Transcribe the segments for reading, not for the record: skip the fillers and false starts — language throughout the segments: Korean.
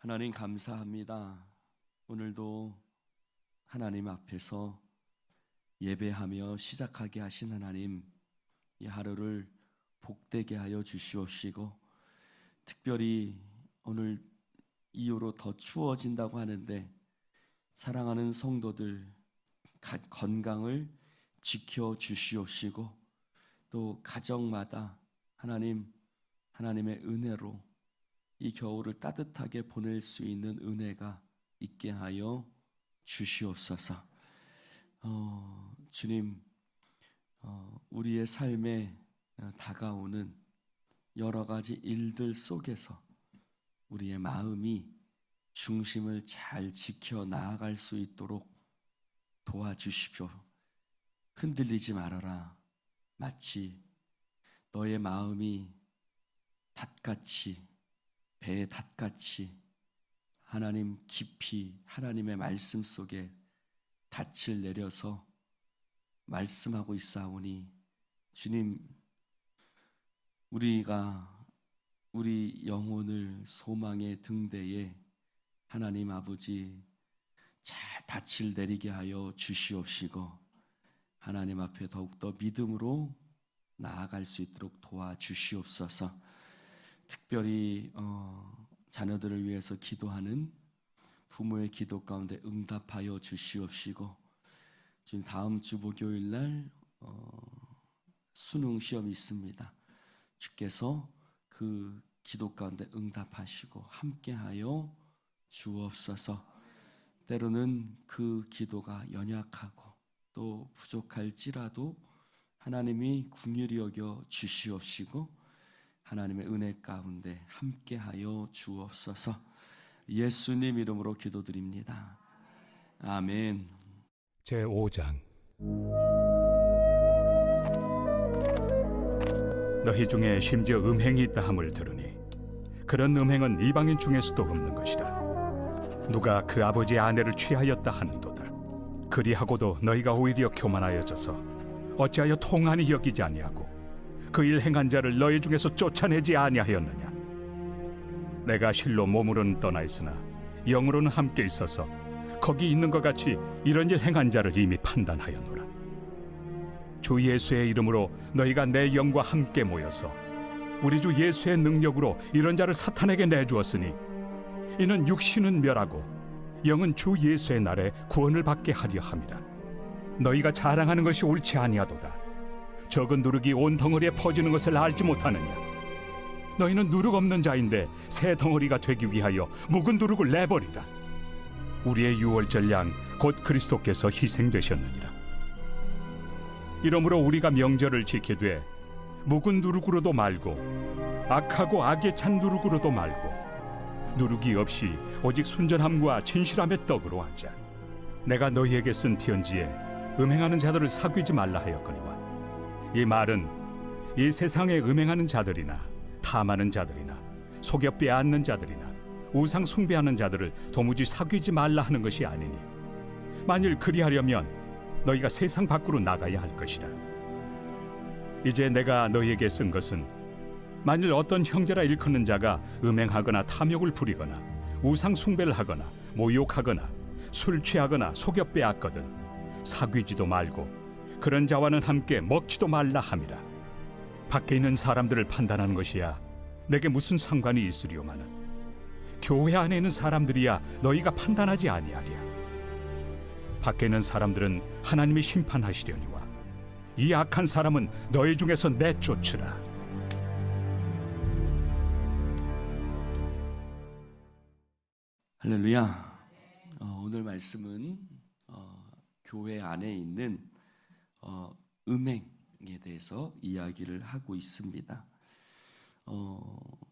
하나님 감사합니다. 오늘도 하나님 앞에서 예배하며 시작하게 하신 하나님, 이 하루를 복되게 하여 주시옵시고, 특별히 오늘 이후로 더 추워진다고 하는데 사랑하는 성도들 건강을 지켜 주시옵시고, 또 가정마다 하나님의 은혜로 이 겨울을 따뜻하게 보낼 수 있는 은혜가 있게 하여 주시옵소서. 주님, 우리의 삶에 다가오는 여러 가지 일들 속에서 우리의 마음이 중심을 잘 지켜 나아갈 수 있도록 도와주십시오. 흔들리지 말아라. 마치 너의 마음이 닷같이, 배의 닷같이 하나님 깊이 하나님의 말씀 속에 닻을 내려서 말씀하고 있사오니, 주님, 우리가 우리 영혼을 소망의 등대에 하나님 아버지 잘 닻을 내리게 하여 주시옵시고, 하나님 앞에 더욱더 믿음으로 나아갈 수 있도록 도와주시옵소서. 특별히 자녀들을 위해서 기도하는 부모의 기도 가운데 응답하여 주시옵시고, 지금 다음 주 목요일 날 수능 시험이 있습니다. 주께서 그 기도 가운데 응답하시고 함께하여 주옵소서. 때로는 그 기도가 연약하고 또 부족할지라도 하나님이 긍휼히 여겨 주시옵시고, 하나님의 은혜 가운데 함께하여 주옵소서. 예수님 이름으로 기도드립니다. 아멘. 제5장. 너희 중에 심지어 음행이 있다 함을 들으니 그런 음행은 이방인 중에서도 없는 것이라. 누가 그 아버지의 아내를 취하였다 하는도다. 그리하고도 너희가 오히려 교만하여져서 어찌하여 통한이 여기지 아니하고 그 일 행한 자를 너희 중에서 쫓아내지 아니하였느냐. 내가 실로 몸으로는 떠나 있으나 영으로는 함께 있어서 거기 있는 것 같이 이런 일 행한 자를 이미 판단하였노라. 주 예수의 이름으로 너희가 내 영과 함께 모여서 우리 주 예수의 능력으로 이런 자를 사탄에게 내주었으니, 이는 육신은 멸하고 영은 주 예수의 날에 구원을 받게 하려 함이라. 너희가 자랑하는 것이 옳지 아니하도다. 적은 누룩이 온 덩어리에 퍼지는 것을 알지 못하느냐. 너희는 누룩 없는 자인데 새 덩어리가 되기 위하여 묵은 누룩을 내버리라. 우리의 유월절 양 곧 그리스도께서 희생되셨느니라. 이러므로 우리가 명절을 지키되 묵은 누룩으로도 말고 악하고 악에 찬 누룩으로도 말고 누룩이 없이 오직 순전함과 진실함의 떡으로 하자. 내가 너희에게 쓴 편지에 음행하는 자들을 사귀지 말라 하였거니와, 이 말은 이 세상에 음행하는 자들이나 탐하는 자들이나 속여 빼앗는 자들이나 우상 숭배하는 자들을 도무지 사귀지 말라 하는 것이 아니니, 만일 그리하려면 너희가 세상 밖으로 나가야 할 것이라. 이제 내가 너희에게 쓴 것은 만일 어떤 형제라 일컫는 자가 음행하거나 탐욕을 부리거나 우상 숭배를 하거나 모욕하거나 술 취하거나 속여 빼앗거든 사귀지도 말고 그런 자와는 함께 먹지도 말라 함이라. 밖에 있는 사람들을 판단하는 것이야 내게 무슨 상관이 있으리오마는 교회 안에 있는 사람들이야 너희가 판단하지 아니하랴. 밖에 있는 사람들은 하나님이 심판하시려니와 이 악한 사람은 너희 중에서 내쫓으라. 할렐루야. 오늘 말씀은 교회 안에 있는 음행에 대해서 이야기를 하고 있습니다.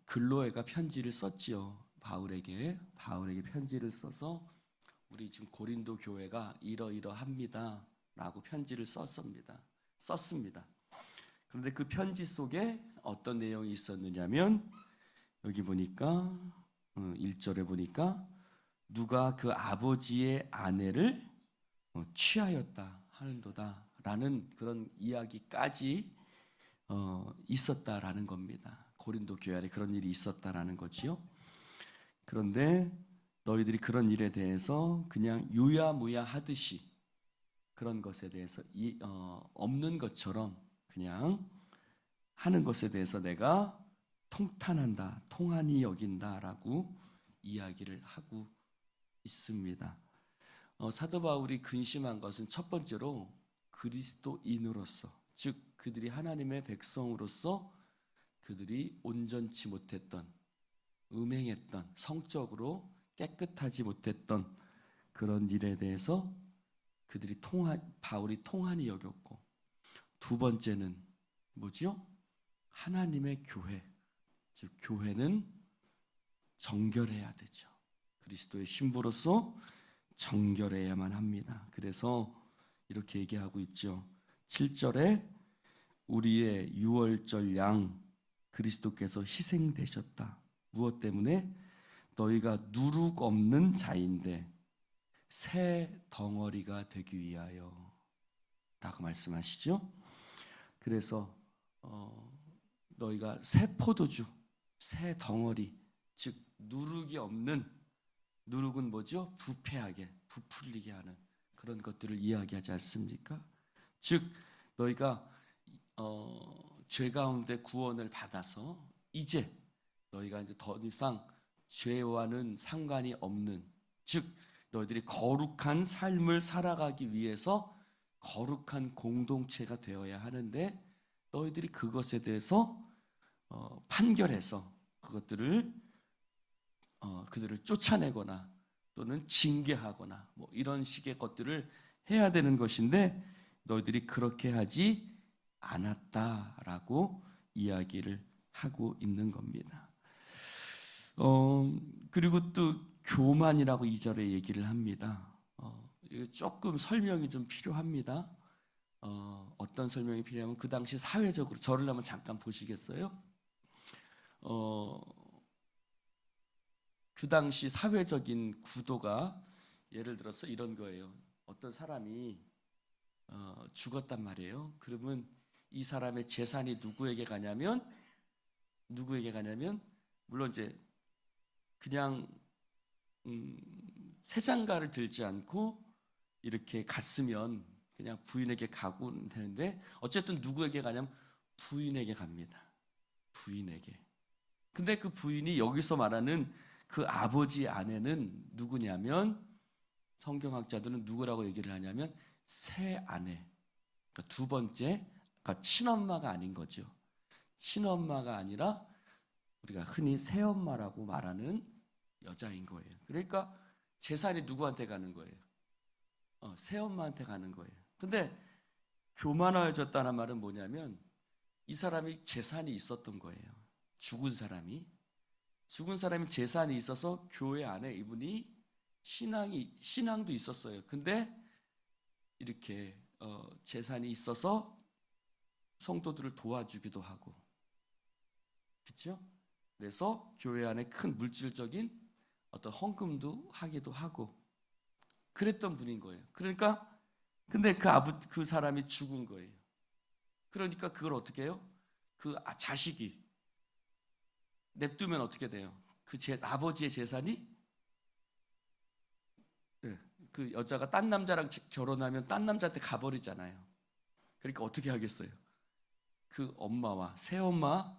글로에가 편지를 썼지요. 바울에게 편지를 써서 우리 지금 고린도 교회가 이러이러합니다 라고 편지를 썼습니다. 그런데 그 편지 속에 어떤 내용이 있었느냐면, 여기 보니까 1절에 보니까 누가 그 아버지의 아내를 취하였다 하는도다 라는 그런 이야기까지 있었다라는 겁니다. 고린도 교회 안에 그런 일이 있었다라는 거지요. 그런데 너희들이 그런 일에 대해서 그냥 유야무야 하듯이 그런 것에 대해서 없는 것처럼 그냥 하는 것에 대해서 내가 통탄한다, 통한이 여긴다라고 이야기를 하고 있습니다. 사도 바울이 근심한 것은 첫 번째로 그리스도인으로서, 즉 그들이 하나님의 백성으로서 그들이 온전치 못했던, 음행했던, 성적으로 깨끗하지 못했던 그런 일에 대해서 바울이 통한이 여겼고, 두 번째는 뭐지요? 하나님의 교회, 즉 교회는 정결해야 되죠. 그리스도의 신부로서 정결해야만 합니다. 그래서 이렇게 얘기하고 있죠. 7절에 우리의 유월절 양 그리스도께서 희생되셨다. 무엇 때문에? 너희가 누룩 없는 자인데 새 덩어리가 되기 위하여 라고 말씀하시죠. 그래서 너희가 새 포도주, 새 덩어리, 즉 누룩이 없는, 누룩은 뭐죠? 부패하게, 부풀리게 하는 그런 것들을 이야기하지 않습니까? 즉 너희가 죄 가운데 구원을 받아서 이제 너희가 이제 더 이상 죄와는 상관이 없는, 즉 너희들이 거룩한 삶을 살아가기 위해서 거룩한 공동체가 되어야 하는데, 너희들이 그것에 대해서 판결해서 그들을 쫓아내거나 또는 징계하거나 뭐 이런 식의 것들을 해야 되는 것인데 너희들이 그렇게 하지 않았다라고 이야기를 하고 있는 겁니다. 그리고 또 교만이라고 2절에 얘기를 합니다. 조금 설명이 좀 필요합니다. 어떤 설명이 필요하면 그 당시 사회적으로 저를 한번 잠깐 보시겠어요? 그 당시 사회적인 구도가 예를 들어서 이런 거예요. 어떤 사람이 죽었단 말이에요. 그러면 이 사람의 재산이 누구에게 가냐면 물론 이제 그냥 새 장가를 들지 않고 이렇게 갔으면 그냥 부인에게 가고 되는데, 어쨌든 누구에게 가냐면 부인에게 갑니다. 부인에게. 근데 그 부인이 여기서 말하는 그 아버지의 아내는 누구냐면, 성경학자들은 누구라고 얘기를 하냐면 새 아내, 그러니까 두 번째, 그러니까 친엄마가 아닌 거죠. 친엄마가 아니라 우리가 흔히 새엄마라고 말하는 여자인 거예요. 그러니까 재산이 누구한테 가는 거예요? 새엄마한테 가는 거예요. 근데 교만해졌다는 말은 뭐냐면 이 사람이 재산이 있었던 거예요. 죽은 사람이 재산이 있어서 교회 안에 이분이 신앙도 있었어요. 근데 이렇게 재산이 있어서 성도들을 도와주기도 하고, 그렇죠? 그래서 교회 안에 큰 물질적인 어떤 헌금도 하기도 하고 그랬던 분인 거예요. 그러니까 근데 그 사람이 죽은 거예요. 그러니까 그걸 어떻게 해요? 그 자식이 냅두면 어떻게 돼요? 그 아버지의 재산이, 그 여자가 딴 남자랑 결혼하면 딴 남자한테 가버리잖아요. 그러니까 어떻게 하겠어요? 그 엄마와 새엄마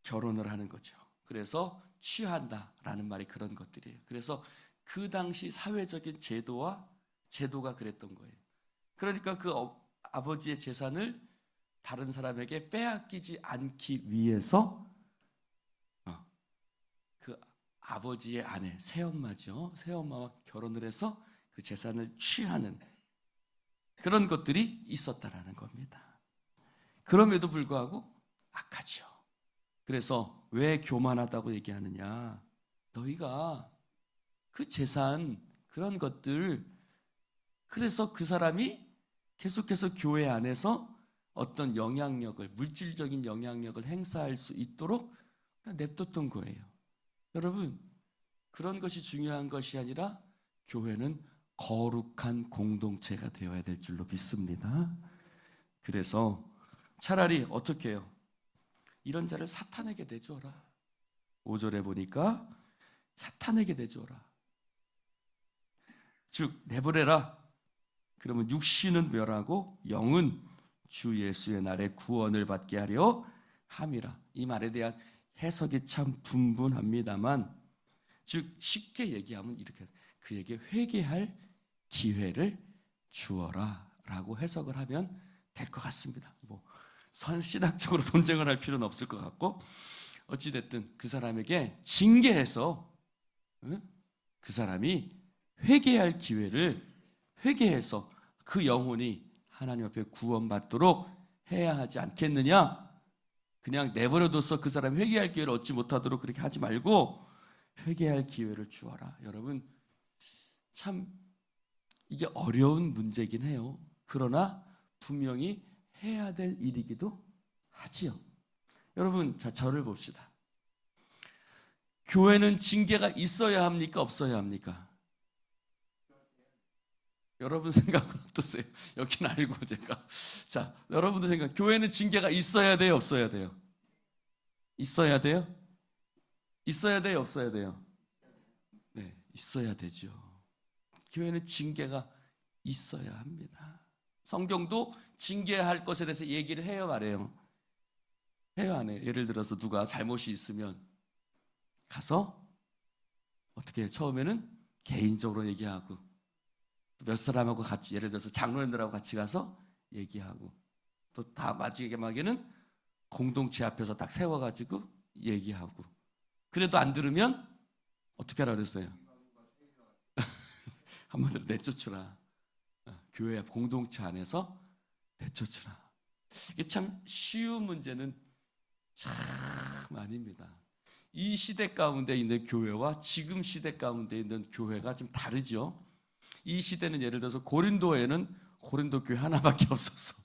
결혼을 하는 거죠. 그래서 취한다라는 말이 그런 것들이에요. 그래서 그 당시 사회적인 제도가 그랬던 거예요. 그러니까 그 아버지의 재산을 다른 사람에게 빼앗기지 않기 위해서 그 아버지의 아내, 새엄마죠. 새엄마와 결혼을 해서 그 재산을 취하는 그런 것들이 있었다라는 겁니다. 그럼에도 불구하고 악하죠. 그래서 왜 교만하다고 얘기하느냐? 너희가 그 재산, 그런 것들, 그래서 그 사람이 계속해서 교회 안에서 어떤 영향력을, 물질적인 영향력을 행사할 수 있도록 냅뒀던 거예요. 여러분, 그런 것이 중요한 것이 아니라 교회는 거룩한 공동체가 되어야 될 줄로 믿습니다. 그래서 차라리 어떻게 해요? 이런 자를 사탄에게 내줘라. 5절에 보니까 사탄에게 내주어라. 즉 내버려라. 그러면 육신은 멸하고 영은 주 예수의 날에 구원을 받게 하려 함이라. 이 말에 대한 해석이 참 분분합니다만, 즉 쉽게 얘기하면 이렇게, 그에게 회개할 기회를 주어라 라고 해석을 하면 될 것 같습니다. 뭐 신학적으로 논쟁을 할 필요는 없을 것 같고, 어찌됐든 그 사람에게 징계해서 그 사람이 회개할 기회를, 회개해서 그 영혼이 하나님 앞에 구원받도록 해야 하지 않겠느냐. 그냥 내버려둬서 그 사람이 회개할 기회를 얻지 못하도록 그렇게 하지 말고 회개할 기회를 주어라. 여러분, 참 이게 어려운 문제긴 해요. 그러나 분명히 해야 될 일이기도 하지요. 여러분, 자, 저를 봅시다. 교회는 징계가 있어야 합니까? 없어야 합니까? 여러분 생각은 어떠세요? 여기는 알고 제가. 자, 여러분들 생각, 교회는 징계가 있어야 돼요? 없어야 돼요? 있어야 돼요? 있어야 돼요? 없어야 돼요? 네, 있어야 되죠. 교회는 징계가 있어야 합니다. 성경도 징계할 것에 대해서 얘기를 해요, 말해요? 해요, 안 해요? 예를 들어서 누가 잘못이 있으면 가서 어떻게 해요? 처음에는 개인적으로 얘기하고, 몇 사람하고 같이, 예를 들어서 장로님들하고 같이 가서 얘기하고, 또 다 마지막에는 공동체 앞에서 딱 세워가지고 얘기하고, 그래도 안 들으면 어떻게 하라 그랬어요? 한마디로 내쫓으라. 교회 앞 공동체 안에서 내쫓으라. 이게 참 쉬운 문제는 참 아닙니다. 이 시대 가운데 있는 교회와 지금 시대 가운데 있는 교회가 좀 다르죠. 이 시대는 예를 들어서 고린도에는 고린도 교회 하나밖에 없었어.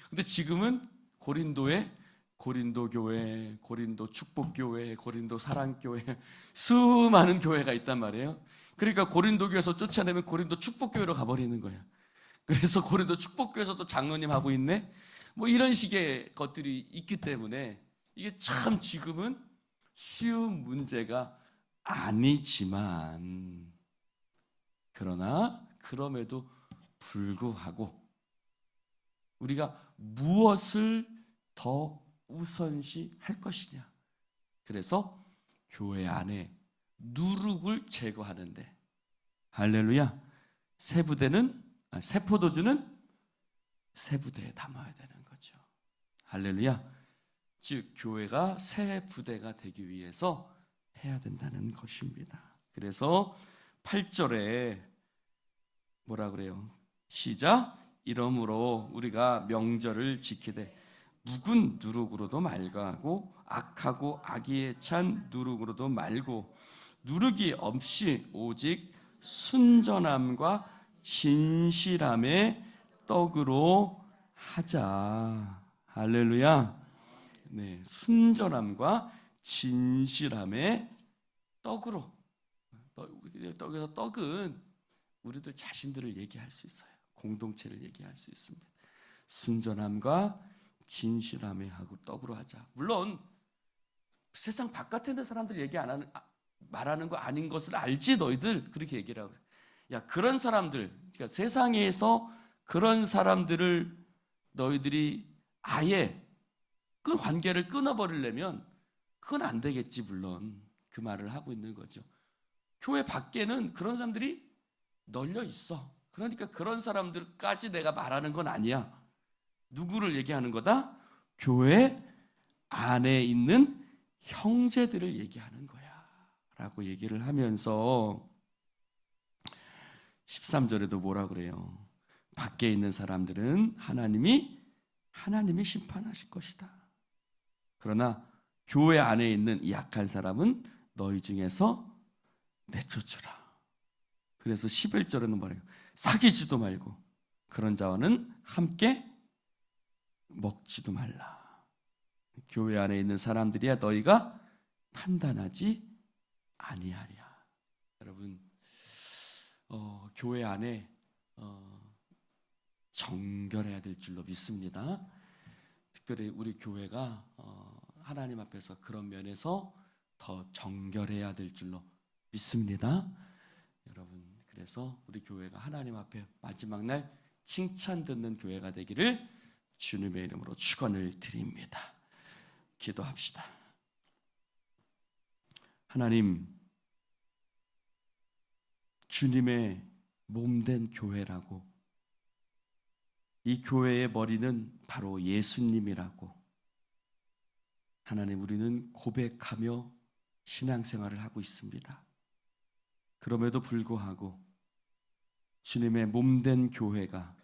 근데 지금은 고린도에 고린도 교회, 고린도 축복교회, 고린도 사랑교회, 수많은 교회가 있단 말이에요. 그러니까 고린도 교회에서 쫓아내면 고린도 축복교회로 가버리는 거야. 그래서 고린도 축복교회에서도 장로님 하고 있네? 뭐 이런 식의 것들이 있기 때문에 이게 참 지금은 쉬운 문제가 아니지만, 그러나 그럼에도 불구하고 우리가 무엇을 더 우선시 할 것이냐. 그래서 교회 안에 누룩을 제거하는데, 할렐루야, 새 포도주는 새 부대에 담아야 되는 거죠. 할렐루야. 즉 교회가 새 부대가 되기 위해서 해야 된다는 것입니다. 그래서 8절에 뭐라 그래요? 시작. 이러므로 우리가 명절을 지키되 묵은 누룩으로도 말고 악하고 악의에 찬 누룩으로도 말고 누룩이 없이 오직 순전함과 진실함의 떡으로 하자. 할렐루야. 네, 순전함과 진실함의 떡으로. 여기서 떡은 우리들 자신들을 얘기할 수 있어요. 공동체를 얘기할 수 있습니다. 순전함과 진실함의 하고 떡으로 하자. 물론 세상 바깥에 있는 사람들 얘기 안 하는, 말하는 거 아닌 것을 알지 너희들, 그렇게 얘기를 하고. 야, 그런 사람들, 그러니까 세상에서 그런 사람들을 너희들이 아예 그 관계를 끊어버리려면 그건 안 되겠지. 물론 그 말을 하고 있는 거죠. 교회 밖에는 그런 사람들이 널려 있어. 그러니까 그런 사람들까지 내가 말하는 건 아니야. 누구를 얘기하는 거다? 교회 안에 있는 형제들을 얘기하는 거야 라고 얘기를 하면서 13절에도 뭐라 그래요? 밖에 있는 사람들은 하나님이 심판하실 것이다. 그러나 교회 안에 있는 이 약한 사람은 너희 중에서 내쫓으라. 그래서 11절에는 뭐래요? 사귀지도 말고 그런 자와는 함께 먹지도 말라. 교회 안에 있는 사람들이야 너희가 판단하지 아니하랴. 여러분, 교회 안에 정결해야 될 줄로 믿습니다. 특별히 우리 교회가 하나님 앞에서 그런 면에서 더 정결해야 될 줄로 믿습니다. 여러분, 그래서 우리 교회가 하나님 앞에 마지막 날 칭찬 듣는 교회가 되기를 주님의 이름으로 축원을 드립니다. 기도합시다. 하나님, 주님의 몸된 교회라고, 이 교회의 머리는 바로 예수님이라고 하나님, 우리는 고백하며 신앙생활을 하고 있습니다. 그럼에도 불구하고 주님의 몸된 교회가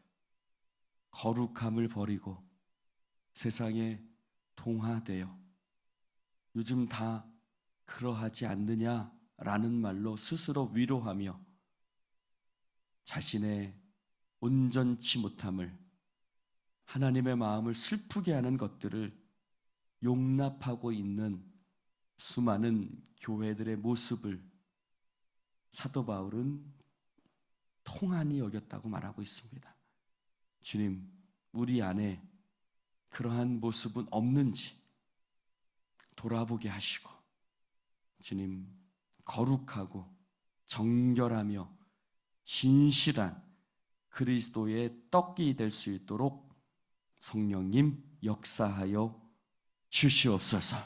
거룩함을 버리고 세상에 동화되어 요즘 다 그러하지 않느냐라는 말로 스스로 위로하며 자신의 온전치 못함을, 하나님의 마음을 슬프게 하는 것들을 용납하고 있는 수많은 교회들의 모습을 사도 바울은 통한이 여겼다고 말하고 있습니다. 주님, 우리 안에 그러한 모습은 없는지 돌아보게 하시고, 주님, 거룩하고 정결하며 진실한 그리스도의 떡이 될 수 있도록 성령님 역사하여 주시옵소서.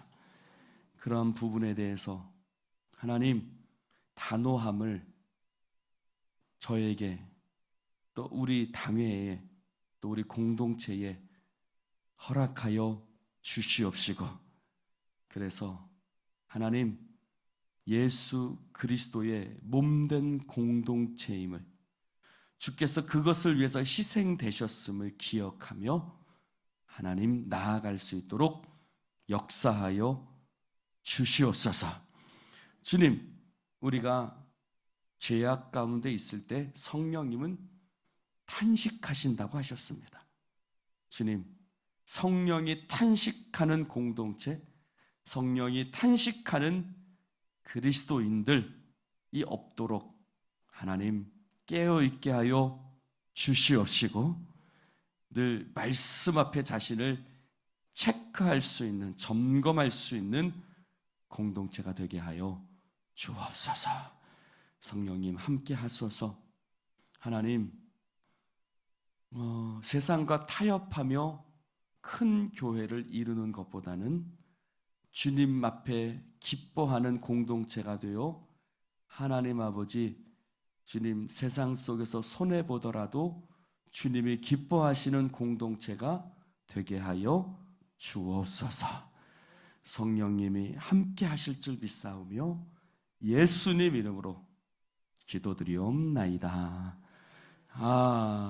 그런 부분에 대해서 하나님, 단호함을 저에게, 또 우리 당회에, 또 우리 공동체에 허락하여 주시옵시고, 그래서 하나님, 예수 그리스도의 몸된 공동체임을, 주께서 그것을 위해서 희생되셨음을 기억하며 하나님 나아갈 수 있도록 역사하여 주시옵소서. 주님, 우리가 죄악 가운데 있을 때 성령님은 탄식하신다고 하셨습니다. 주님, 성령이 탄식하는 공동체, 성령이 탄식하는 그리스도인들이 없도록 하나님 깨어있게 하여 주시옵시고, 늘 말씀 앞에 자신을 체크할 수 있는, 점검할 수 있는 공동체가 되게 하여 주옵소서. 성령님 함께 하소서. 하나님, 세상과 타협하며 큰 교회를 이루는 것보다는 주님 앞에 기뻐하는 공동체가 되어 하나님 아버지, 주님 세상 속에서 손해보더라도 주님이 기뻐하시는 공동체가 되게 하여 주옵소서. 성령님이 함께 하실 줄 믿사오며 예수님 이름으로 기도드리옵나이다. 아멘.